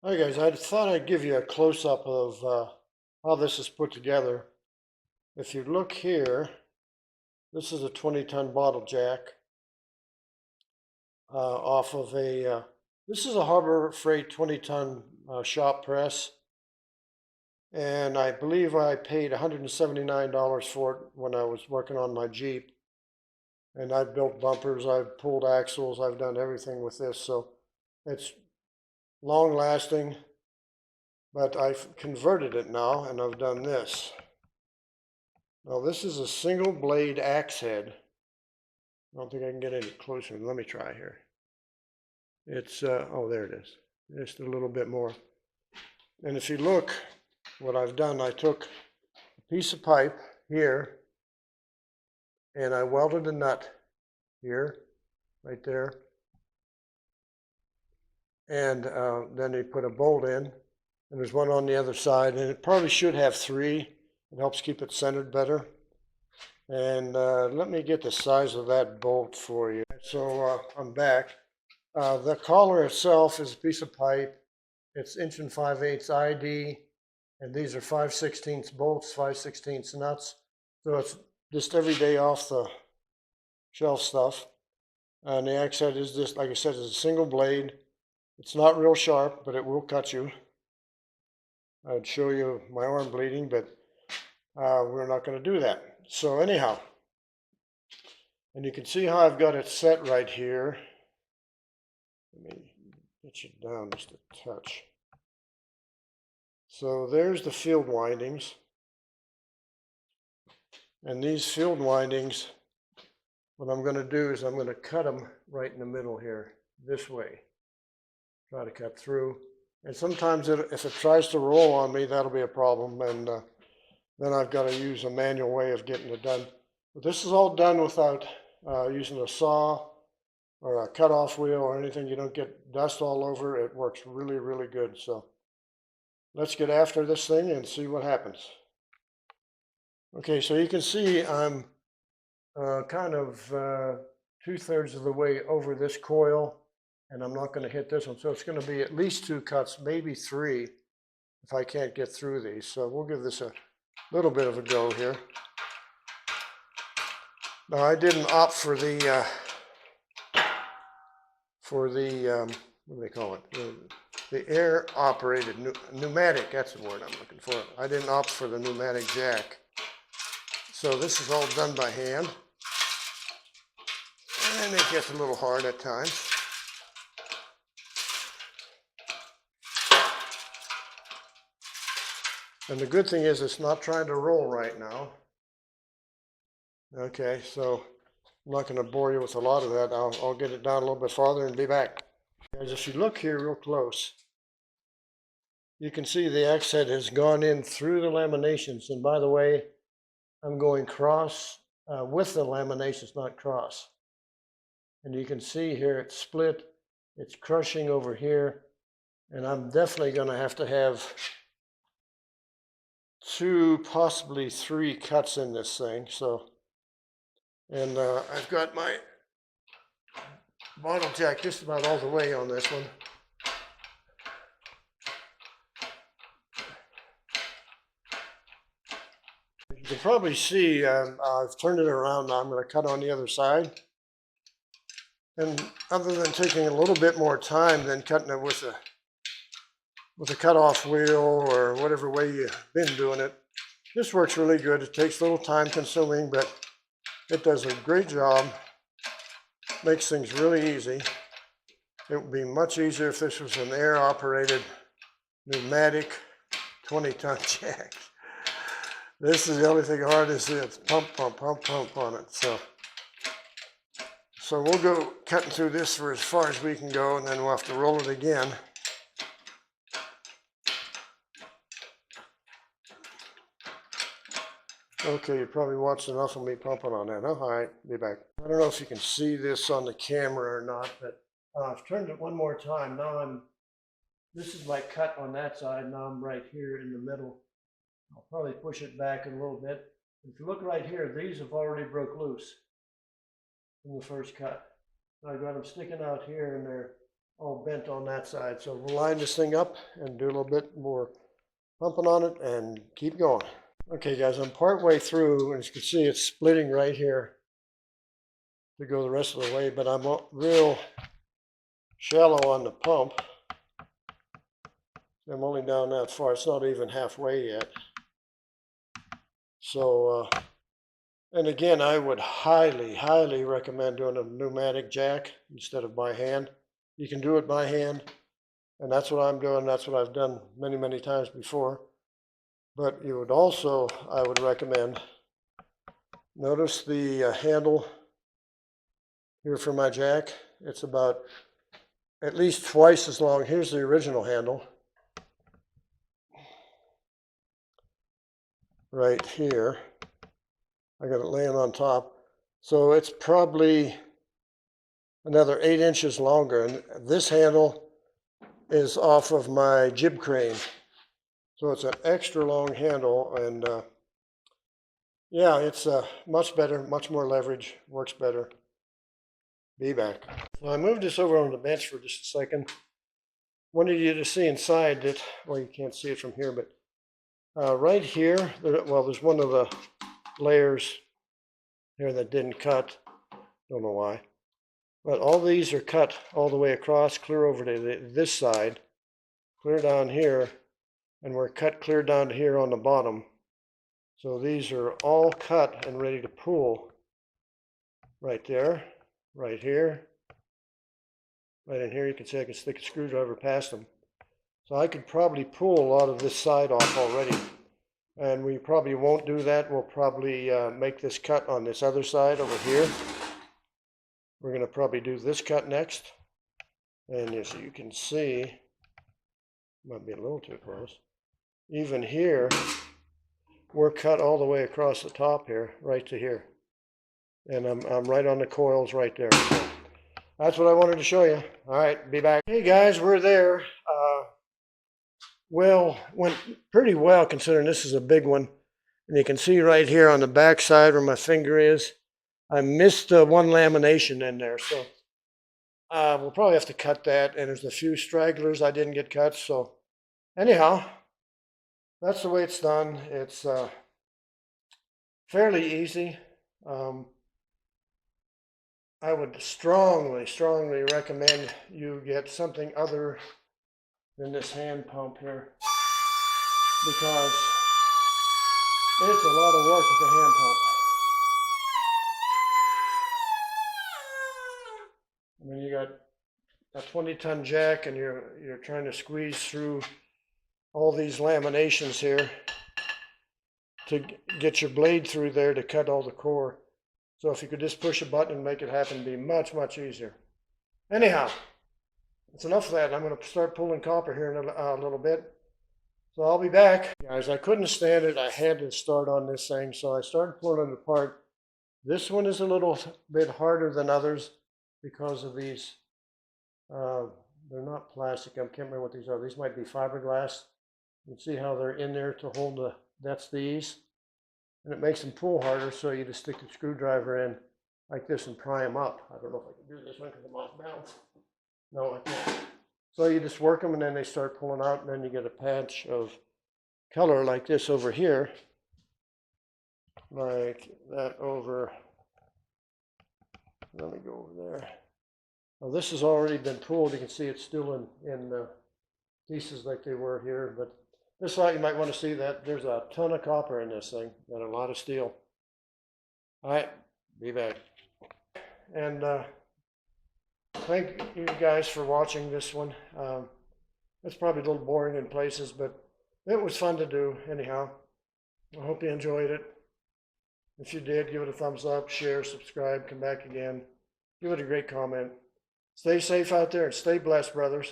Hi guys, I thought I'd give you a close-up of how this is put together. If you look here, this is a 20-ton bottle jack off of this is a Harbor Freight 20-ton shop press, and I believe I paid $179 for it when I was working on my Jeep. And I've built bumpers, I've pulled axles, I've done everything with this, so it's long-lasting. But I've converted it now and I've done this. Now this is a single blade axe head. I don't think I can get any closer. Let me try here. It's, oh, there it is. Just a little bit more. And if you look, what I've done, I took a piece of pipe here and I welded a nut here, right there. And then you put a bolt in, and there's one on the other side, and it probably should have three. It helps keep it centered better. And let me get the size of that bolt for you. So I'm back. The collar itself is a piece of pipe. It's 1 5/8 ID, and these are 5/16 bolts, 5/16 nuts. So it's just everyday off the shelf stuff. And the axe head is just, like I said, is a single blade. It's not real sharp, but it will cut you. I'd show you my arm bleeding, but we're not going to do that. So anyhow, and you can see how I've got it set right here. Let me get you down just a touch. So there's the field windings. And these field windings, what I'm going to do is I'm going to cut them right in the middle here, this way. Try to cut through. And sometimes if it tries to roll on me, that'll be a problem. And then I've got to use a manual way of getting it done. But this is all done without using a saw or a cutoff wheel or anything. You don't get dust all over. It works really, really good. So let's get after this thing and see what happens. Okay, so you can see I'm kind of 2/3 of the way over this coil, and I'm not going to hit this one. So it's going to be at least 2 cuts, maybe 3, if I can't get through these. So we'll give this a little bit of a go here. Now I didn't opt for the what do they call it? The air operated pneumatic, that's the word I'm looking for. I didn't opt for the pneumatic jack. So this is all done by hand. And it gets a little hard at times. And the good thing is it's not trying to roll right now. Okay, so I'm not going to bore you with a lot of that. I'll get it down a little bit farther and be back. Guys, if you look here real close, you can see the axe head has gone in through the laminations. And by the way, I'm going cross with the laminations, not cross. And you can see here it's split. It's crushing over here. And I'm definitely going to have 2, possibly 3 cuts in this thing. So, and I've got my bottle jack just about all the way on this one. You can probably see I've turned it around now. I'm going to cut on the other side. And other than taking a little bit more time than cutting it with a cutoff wheel or whatever way you've been doing it, this works really good. It takes a little time consuming, but it does a great job. Makes things really easy. It would be much easier if this was an air operated pneumatic 20-ton jack. This is the only thing hard is it's pump, pump, pump, pump on it. So we'll go cutting through this for as far as we can go, and then we'll have to roll it again. Okay, you probably watched enough of me pumping on that, huh? All right, be back. I don't know if you can see this on the camera or not, but I've turned it one more time. Now this is my cut on that side. Now I'm right here in the middle. I'll probably push it back a little bit. If you look right here, these have already broke loose from the first cut. I've got them sticking out here and they're all bent on that side. So we'll line this thing up and do a little bit more pumping on it and keep going. Okay guys, I'm part way through, and as you can see it's splitting right here to go the rest of the way, but I'm real shallow on the pump. I'm only down that far. It's not even halfway yet. So, and again, I would highly recommend doing a pneumatic jack instead of by hand. You can do it by hand, and that's what I'm doing. That's what I've done many times before. But you would also, I would recommend, notice the handle here for my jack. It's about at least twice as long. Here's the original handle. Right here. I got it laying on top. So it's probably another 8 inches longer. And this handle is off of my jib crane. So it's an extra long handle, and yeah, it's much better, much more leverage, works better. Be back. So I moved this over on the bench for just a second. Wanted you to see inside it. Well, you can't see it from here, but right here, there's one of the layers here that didn't cut. Don't know why. But all these are cut all the way across, clear over to this side, clear down here, and we're cut clear down to here on the bottom. So these are all cut and ready to pull. Right there, right here, right in here. You can see I can stick a screwdriver past them. So I could probably pull a lot of this side off already. And we probably won't do that. We'll probably make this cut on this other side over here. We're going to probably do this cut next. And as you can see, might be a little too close. Even here, we're cut all the way across the top here, right to here. And I'm right on the coils right there. So that's what I wanted to show you. All right, be back. Hey guys, we're there. Well, went pretty well considering this is a big one. And you can see right here on the back side where my finger is, I missed one lamination in there. So we'll probably have to cut that. And there's a few stragglers I didn't get cut. So anyhow, that's the way it's done. It's fairly easy. I would strongly recommend you get something other than this hand pump here, because it's a lot of work with the hand pump. I mean, you got a 20-ton jack and you're trying to squeeze through all these laminations here to get your blade through there to cut all the core. So if you could just push a button and make it happen, it'd be much easier. Anyhow, that's enough of that. I'm going to start pulling copper here in a little bit. So I'll be back. Guys, I couldn't stand it. I had to start on this thing, so I started pulling it apart. This one is a little bit harder than others because of these. They're not plastic. I can't remember what these are. These might be fiberglass. You can see how they're in there to hold that's these. And it makes them pull harder, so you just stick the screwdriver in like this and pry them up. I don't know if I can do this one because I'm off balance. No, I can't. So you just work them and then they start pulling out, and then you get a patch of color like this over here. Like that over. Let me go over there. Now this has already been pulled. You can see it's still in pieces like they were here, but this light, you might want to see that there's a ton of copper in this thing and a lot of steel. All right, be back. And thank you guys for watching this one. It's probably a little boring in places, but it was fun to do anyhow. I hope you enjoyed it. If you did, give it a thumbs up, share, subscribe, come back again. Give it a great comment. Stay safe out there and stay blessed, brothers.